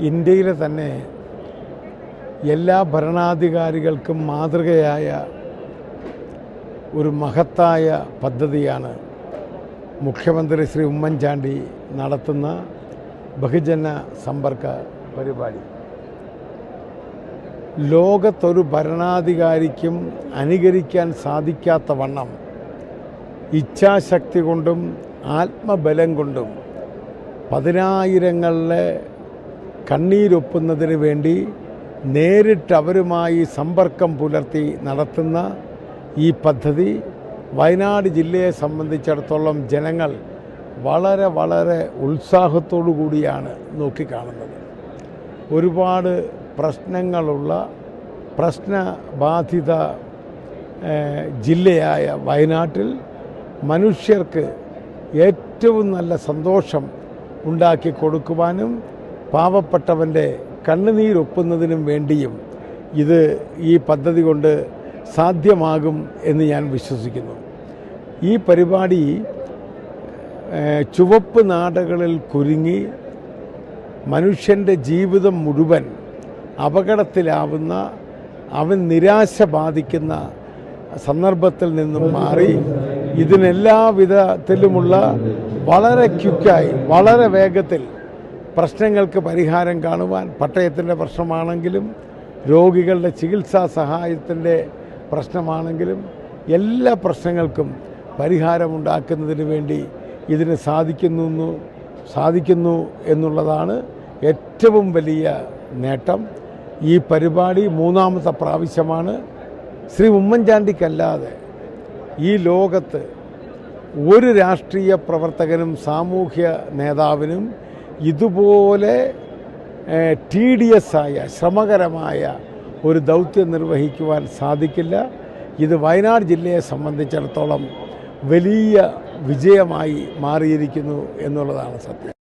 ഇന്ത്യയിലെ തന്നെ എല്ലാ ഭരണാധികാരികൾക്കും മാതൃകയായ ഒരു മഹത്തായ പദ്ധതിയാണ് മുഖ്യമന്ത്രി ശ്രീ ഉമ്മൻചാണ്ടി നടത്തുന്ന ബഹുജന സമ്പർക്ക പരിപാടി. ലോകത്തൊരു ഭരണാധികാരിക്കും അനുകരിക്കാൻ സാധിക്കാത്ത വണ്ണം ഇച്ഛാശക്തി കൊണ്ടും ആത്മബലം കൊണ്ടും പതിനായിരങ്ങളിലെ കണ്ണീരൊപ്പുന്നതിന് വേണ്ടി നേരിട്ട് അവരുമായി സമ്പർക്കം പുലർത്തി നടത്തുന്ന ഈ പദ്ധതി വയനാട് ജില്ലയെ സംബന്ധിച്ചിടത്തോളം ജനങ്ങൾ വളരെ വളരെ ഉത്സാഹത്തോടു കൂടിയാണ് നോക്കിക്കാണുന്നത്. ഒരുപാട് പ്രശ്നങ്ങളുള്ള പ്രശ്നബാധിത ജില്ലയായ വയനാട്ടിൽ മനുഷ്യർക്ക് ഏറ്റവും നല്ല സന്തോഷം ഉണ്ടാക്കി കൊടുക്കുവാനും പാവപ്പെട്ടവൻ്റെ കണ്ണുനീരൊപ്പുന്നതിനും വേണ്ടിയും ഈ പദ്ധതി കൊണ്ട് സാധ്യമാകും എന്ന് ഞാൻ വിശ്വസിക്കുന്നു. ഈ പരിപാടി ചുവപ്പ് നാടകളിൽ കുരുങ്ങി മനുഷ്യൻ്റെ ജീവിതം മുഴുവൻ അപകടത്തിലാവുന്ന, അവൻ നിരാശ ബാധിക്കുന്ന സന്ദർഭത്തിൽ നിന്നും മാറി ഇതിനെല്ലാ വിധത്തിലുമുള്ള വളരെ ക്വിക്കായി വളരെ വേഗത്തിൽ പ്രശ്നങ്ങൾക്ക് പരിഹാരം കാണുവാൻ, പട്ടയത്തിൻ്റെ പ്രശ്നമാണെങ്കിലും രോഗികളുടെ ചികിത്സാ സഹായത്തിൻ്റെ പ്രശ്നമാണെങ്കിലും എല്ലാ പ്രശ്നങ്ങൾക്കും പരിഹാരമുണ്ടാക്കുന്നതിന് വേണ്ടി ഇതിന് സാധിക്കുന്നു എന്നുള്ളതാണ് ഏറ്റവും വലിയ നേട്ടം. ഈ പരിപാടി മൂന്നാമത്തെ പ്രാവശ്യമാണ്. ശ്രീ ഉമ്മൻചാണ്ടിക്കല്ലാതെ ഈ ലോകത്ത് ഒരു രാഷ്ട്രീയ പ്രവർത്തകനും സാമൂഹ്യ നേതാവിനും ഇതുപോലെ tedious-ആയ ശ്രമകരമായ ഒരു ദൗത്യം നിർവഹിക്കുവാൻ സാധിക്കില്ല. ഇത് വയനാട് ജില്ലയെ സംബന്ധിച്ചിടത്തോളം വലിയ വിജയമായി മാറിയിരിക്കുന്നു എന്നുള്ളതാണ് സത്യം.